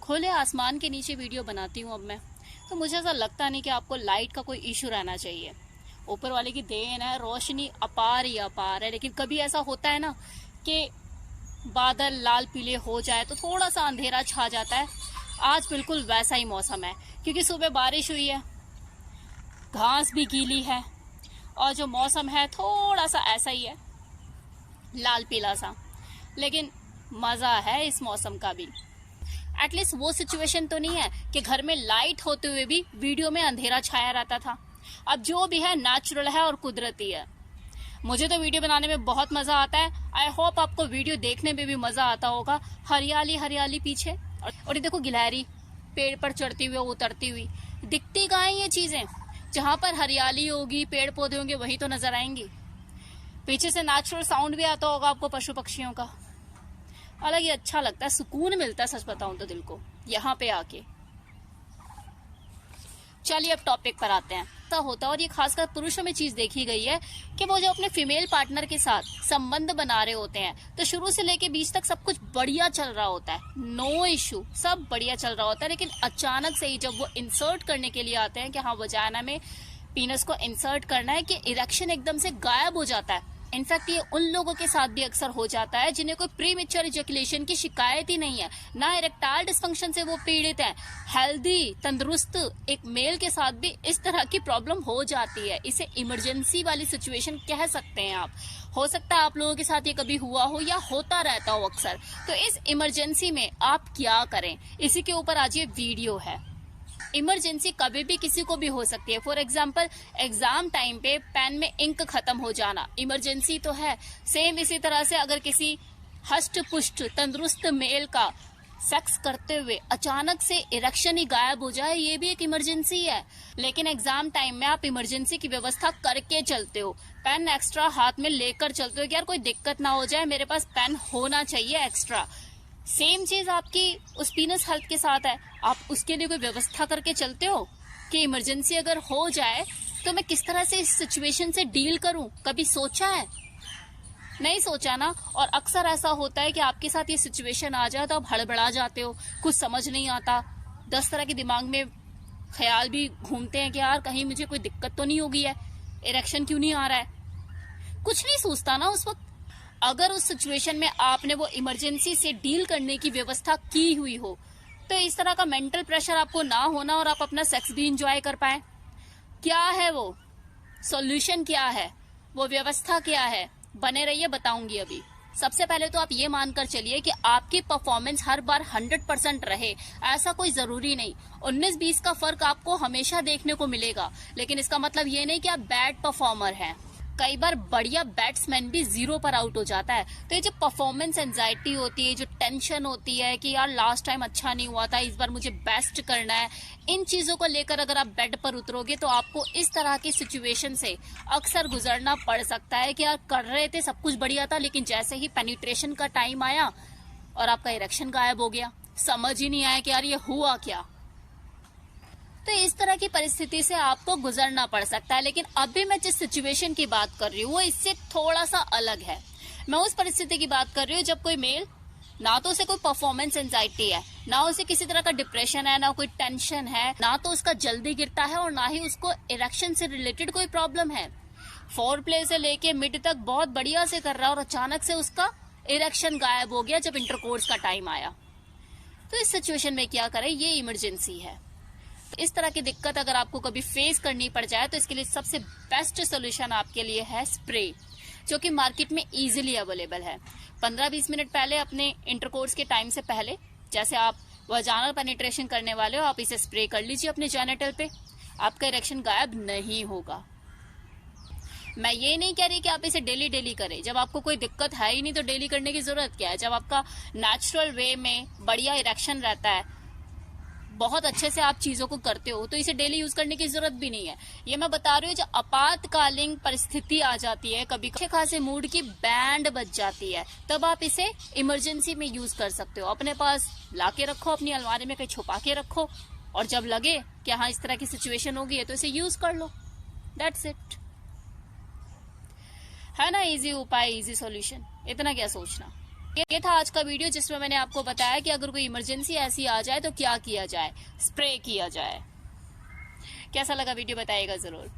खुले आसमान के नीचे वीडियो बनाती हूँ अब मैं, तो मुझे ऐसा लगता नहीं कि आपको लाइट का कोई इशू रहना चाहिए। ऊपर वाले की देन है, रोशनी अपार ही अपार है। लेकिन कभी ऐसा होता है ना कि बादल लाल पीले हो जाए तो थोड़ा सा अंधेरा छा जाता है। आज बिल्कुल वैसा ही मौसम है, क्योंकि सुबह बारिश हुई है, घास भी गीली है, और जो मौसम है थोड़ा सा ऐसा ही है, लाल पीला सा। लेकिन मजा है इस मौसम का भी। एटलीस्ट वो सिचुएशन तो नहीं है कि घर में लाइट होते हुए भी वीडियो में अंधेरा छाया रहता था। अब जो भी है नेचुरल है और कुदरती है। मुझे तो वीडियो बनाने में बहुत मजा आता है। आई होप आपको वीडियो देखने में भी मजा आता होगा। हरियाली हरियाली पीछे, और ये देखो गिलहरी पेड़ पर चढ़ती हुई उतरती हुई। दिखती कहाँ है ये चीजें? जहां पर हरियाली होगी, पेड़ पौधे होंगे, वही तो नजर आएंगी। पीछे से नेचुरल साउंड भी आता होगा आपको पशु पक्षियों का। अलग ही अच्छा लगता है, सुकून मिलता है सच बताऊं तो दिल को यहाँ पे आके। चलिए अब टॉपिक पर आते हैं। तो होता है, और ये खासकर पुरुषों में चीज देखी गई है कि वो जब अपने फीमेल पार्टनर के साथ संबंध बना रहे होते हैं तो शुरू से लेके बीच तक सब कुछ बढ़िया चल रहा होता है, नो इश्यू, सब बढ़िया चल रहा होता है। लेकिन अचानक से ही जब वो इंसर्ट करने के लिए आते हैं कि हाँ वजाना में पीनस को इंसर्ट करना है, कि इरेक्शन एकदम से गायब हो जाता है। इनफैक्ट ये उन लोगों के साथ भी अक्सर हो जाता है जिन्हें कोई प्रीमेच्योर इजैकुलेशन की शिकायत ही नहीं है, ना इरेक्टाइल डिस्फंक्शन से वो पीड़ित है। हेल्दी तंदुरुस्त एक मेल के साथ भी इस तरह की प्रॉब्लम हो जाती है। इसे इमरजेंसी वाली सिचुएशन कह सकते हैं आप। हो सकता है आप लोगों के साथ ये कभी हुआ हो या होता रहता हो अक्सर। तो इस इमरजेंसी में आप क्या करें, इसी के ऊपर आज ये वीडियो है। इमरजेंसी कभी भी किसी को भी हो सकती है। फॉर एग्जाम्पल एग्जाम टाइम पे पेन में इंक खत्म हो जाना इमरजेंसी तो है। सेम इसी तरह से अगर किसी हष्ट पुष्ट तंदुरुस्त मेल का सेक्स करते हुए अचानक से इरेक्शन ही गायब हो जाए, ये भी एक इमरजेंसी है। लेकिन एग्जाम टाइम में आप इमरजेंसी की व्यवस्था करके चलते हो, पेन एक्स्ट्रा हाथ में लेकर चलते हो कि यार कोई दिक्कत ना हो जाए, मेरे पास पेन होना चाहिए एक्स्ट्रा। सेम चीज आपकी उस पीनस हेल्थ के साथ है। आप उसके लिए कोई व्यवस्था करके चलते हो कि इमरजेंसी अगर हो जाए तो मैं किस तरह से इस सिचुएशन से डील करूं। कभी सोचा है? नहीं सोचा ना। और अक्सर ऐसा होता है कि आपके साथ ये सिचुएशन आ जाए तो आप हड़बड़ा जाते हो, कुछ समझ नहीं आता। 10 तरह के दिमाग में ख्याल भी घूमते हैं कि यार कहीं मुझे कोई दिक्कत तो नहीं होगी है, इरेक्शन क्यों नहीं आ रहा है। कुछ नहीं सोचता ना उस वक्त। अगर उस सिचुएशन में आपने वो इमरजेंसी से डील करने की व्यवस्था की हुई हो तो इस तरह का मेंटल प्रेशर आपको ना होना और आप अपना सेक्स भी इंजॉय कर पाए। क्या है वो सॉल्यूशन, क्या है वो व्यवस्था, क्या है? बने रहिए, बताऊंगी अभी। सबसे पहले तो आप ये मानकर चलिए कि आपकी परफॉर्मेंस हर बार 100% रहे, ऐसा कोई जरूरी नहीं। 19-20 का फर्क आपको हमेशा देखने को मिलेगा, लेकिन इसका मतलब ये नहीं कि आप बैड परफॉर्मर हैं। कई बार बढ़िया बैट्समैन भी 0 पर आउट हो जाता है। तो ये जो परफॉर्मेंस एंजाइटी होती है, जो टेंशन होती है कि यार लास्ट टाइम अच्छा नहीं हुआ था, इस बार मुझे बेस्ट करना है, इन चीजों को लेकर अगर आप बेड पर उतरोगे तो आपको इस तरह की सिचुएशन से अक्सर गुजरना पड़ सकता है कि यार कर रहे थे, सब कुछ बढ़िया था, लेकिन जैसे ही पेनिट्रेशन का टाइम आया और आपका इरेक्शन गायब हो गया, समझ ही नहीं आया कि यार ये हुआ क्या। तो इस तरह की परिस्थिति से आपको गुजरना पड़ सकता है। लेकिन अभी मैं जिस सिचुएशन की बात कर रही हूँ वो इससे थोड़ा सा अलग है। मैं उस परिस्थिति की बात कर रही हूँ जब कोई मेल, ना तो उसे कोई परफॉर्मेंस एंजाइटी है, ना उसे किसी तरह का डिप्रेशन है, ना कोई टेंशन है, ना तो उसका जल्दी गिरता है, और ना ही उसको इरेक्शन से रिलेटेड कोई प्रॉब्लम है। फोर प्ले से लेके मिड तक बहुत बढ़िया से कर रहा है और अचानक से उसका इरेक्शन गायब हो गया जब इंटरकोर्स का टाइम आया। तो इस सिचुएशन में क्या करें, ये इमरजेंसी है। इस तरह की दिक्कत अगर आपको कभी फेस करनी पड़ जाए तो इसके लिए सबसे बेस्ट सोल्यूशन आपके लिए है स्प्रे, जो कि मार्केट में इजीली अवेलेबल है। 15-20 मिनट पहले अपने इंटरकोर्स के टाइम से पहले, जैसे आप वजानल पेनिट्रेशन करने वाले हो, आप इसे स्प्रे कर लीजिए अपने जेनिटल पे, आपका इरेक्शन गायब नहीं होगा। मैं ये नहीं कह रही कि आप इसे डेली डेली करें। जब आपको कोई दिक्कत है ही नहीं तो डेली करने की जरूरत क्या है? जब आपका नेचुरल वे में बढ़िया इरेक्शन रहता है, बहुत अच्छे से आप चीजों को करते हो, तो इसे डेली यूज करने की जरूरत भी नहीं है। ये मैं बता रही हूँ जब आपातकालीन परिस्थिति आ जाती है, कभी अच्छे खासे मूड की बैंड बज जाती है, तब आप इसे इमरजेंसी में यूज कर सकते हो। अपने पास लाके रखो, अपनी अलमारी में कहीं छुपा के रखो, और जब लगे कि हाँ इस तरह की सिचुएशन होगी है तो इसे यूज कर लो। That's it. है ना इजी उपाय, इजी सॉल्यूशन, इतना क्या सोचना। ये था आज का वीडियो जिसमें मैंने आपको बताया कि अगर कोई इमरजेंसी ऐसी आ जाए तो क्या किया जाए, स्प्रे किया जाए। कैसा लगा वीडियो बताइएगा जरूर।